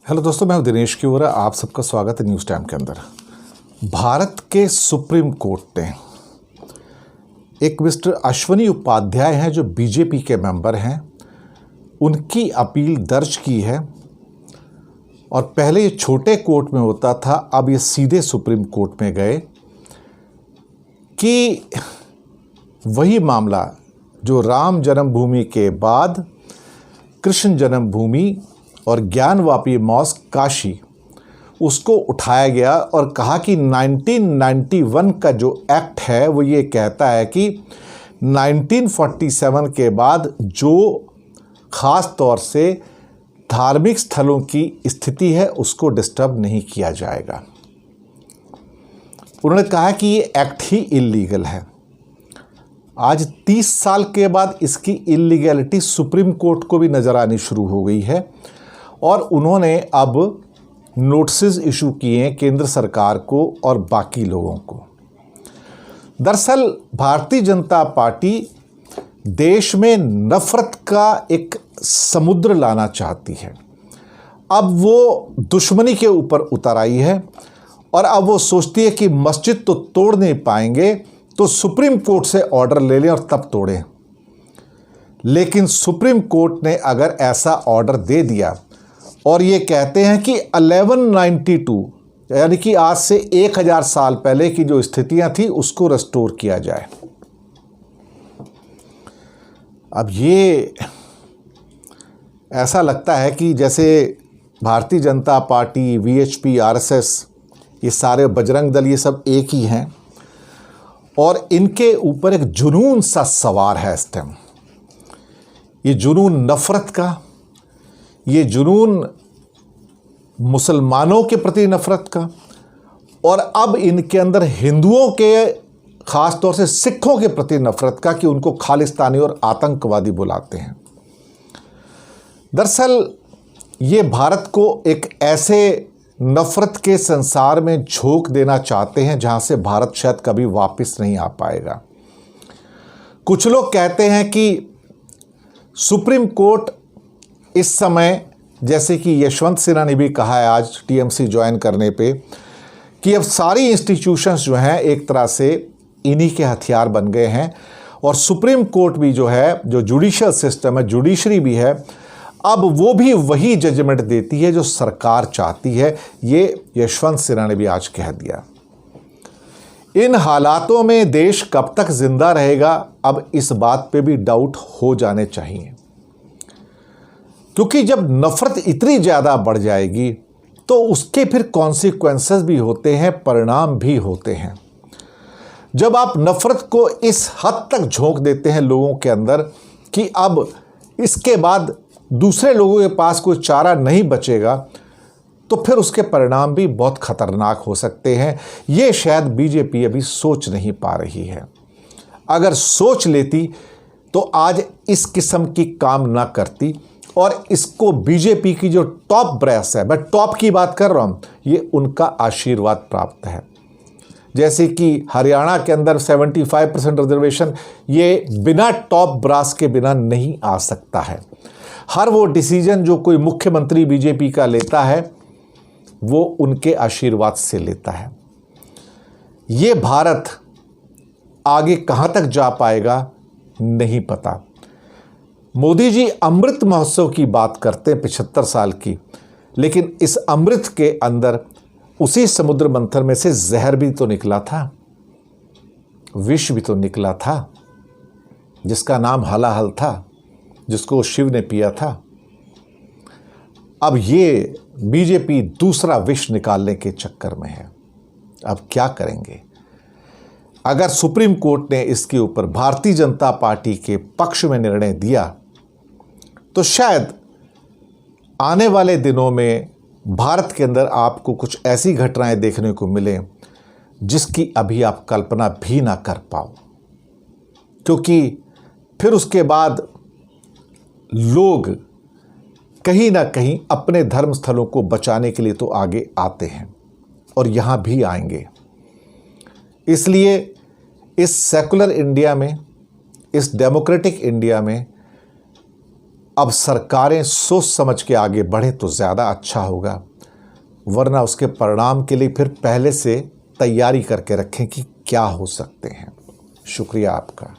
Hello दोस्तों, मैं हूं दिनेश किवरा। आप सबका स्वागत है न्यूज़ टाइम के अंदर। भारत के सुप्रीम कोर्ट ने एक मिस्टर अश्वनी उपाध्याय हैं जो बीजेपी के मेंबर हैं, उनकी अपील दर्ज की है। और पहले ये छोटे कोर्ट में होता था, अब ये सीधे सुप्रीम कोर्ट में गए कि वही मामला जो राम जन्मभूमि के बाद कृष्ण जन्मभूमि और ज्ञानवापी मॉस्क काशी, उसको उठाया गया और कहा कि 1991 का जो एक्ट है वो ये कहता है कि 1947 के बाद जो ख़ास तौर से धार्मिक स्थलों की स्थिति है उसको डिस्टर्ब नहीं किया जाएगा। उन्होंने कहा कि ये एक्ट ही इल्लीगल है। आज 30 साल के बाद इसकी इल्लीगैलिटी सुप्रीम कोर्ट को भी नज़र आनी शुरू हो गई है और उन्होंने अब नोटिस इशू किए हैं केंद्र सरकार को और बाकी लोगों को। दरअसल भारतीय जनता पार्टी देश में नफरत का एक समुद्र लाना चाहती है। अब वो दुश्मनी के ऊपर उतर आई है और अब वो सोचती है कि मस्जिद तो तोड़ नहीं पाएंगे तो सुप्रीम कोर्ट से ऑर्डर ले लें और तब तोड़ें। लेकिन सुप्रीम कोर्ट ने अगर ऐसा ऑर्डर दे दिया और ये कहते हैं कि 1192 यानी कि आज से 1000 साल पहले की जो स्थितियां थी उसको रेस्टोर किया जाए। अब ये ऐसा लगता है कि जैसे Bharatiya Janata party, VHP, RSS, ये सारे बजरंग दल, ये सब एक ही हैं और इनके ऊपर एक जुनून सा सवार है इस टाइम। ये जुनून नफरत का, ये जुनून मुसलमानों के प्रति नफरत का, और अब इनके अंदर हिंदुओं के, ख़ास तौर से सिखों के प्रति नफरत का कि उनको खालिस्तानी और आतंकवादी बुलाते हैं। दरअसल ये भारत को एक ऐसे नफरत के संसार में झोंक देना चाहते हैं जहां से भारत शायद कभी वापस नहीं आ पाएगा। कुछ लोग कहते हैं कि सुप्रीम कोर्ट इस समय, जैसे कि यशवंत सिन्हा ने भी कहा है आज टीएमसी ज्वाइन करने पे, कि अब सारी इंस्टीट्यूशंस जो हैं एक तरह से इन्हीं के हथियार बन गए हैं और सुप्रीम कोर्ट भी जो है, जो जुडिशियल सिस्टम है, जुडिशरी भी है, अब वो भी वही जजमेंट देती है जो सरकार चाहती है। ये यशवंत सिन्हा ने भी आज कह दिया। इन हालातों में देश कब तक जिंदा रहेगा, अब इस बात पे भी डाउट हो जाने चाहिए, क्योंकि जब नफरत इतनी ज़्यादा बढ़ जाएगी तो उसके फिर कॉन्सिक्वेंसेस भी होते हैं, परिणाम भी होते हैं। जब आप नफरत को इस हद तक झोंक देते हैं लोगों के अंदर कि अब इसके बाद दूसरे लोगों के पास कोई चारा नहीं बचेगा, तो फिर उसके परिणाम भी बहुत खतरनाक हो सकते हैं। ये शायद बीजेपी अभी सोच नहीं पा रही है। अगर सोच लेती तो आज इस किस्म की काम ना करती और इसको बीजेपी की जो टॉप ब्रेस है, मैं टॉप की बात कर रहा हूँ, ये उनका आशीर्वाद प्राप्त है। जैसे कि हरियाणा के अंदर 75% रिजर्वेशन, ये बिना टॉप ब्रास के बिना नहीं आ सकता है। हर वो डिसीजन जो कोई मुख्यमंत्री बीजेपी का लेता है वो उनके आशीर्वाद से लेता है। ये भारत आगे कहाँ तक जा पाएगा नहीं पता। मोदी जी अमृत महोत्सव की बात करते हैं 75 साल की, लेकिन इस अमृत के अंदर उसी समुद्र मंथन में से जहर भी तो निकला था, विष भी तो निकला था, जिसका नाम हलाहल था, जिसको शिव ने पिया था। अब ये बीजेपी दूसरा विष निकालने के चक्कर में है। अब क्या करेंगे? अगर सुप्रीम कोर्ट ने इसके ऊपर भारतीय जनता पार्टी के पक्ष में निर्णय दिया तो शायद आने वाले दिनों में भारत के अंदर आपको कुछ ऐसी घटनाएं देखने को मिलें जिसकी अभी आप कल्पना भी ना कर पाओ, क्योंकि फिर उसके बाद लोग कहीं ना कहीं अपने धर्म स्थलों को बचाने के लिए तो आगे आते हैं और यहाँ भी आएंगे। इसलिए इस सेकुलर इंडिया में, इस डेमोक्रेटिक इंडिया में अब सरकारें सोच समझ के आगे बढ़े तो ज़्यादा अच्छा होगा, वरना उसके परिणाम के लिए फिर पहले से तैयारी करके रखें कि क्या हो सकते हैं। शुक्रिया आपका।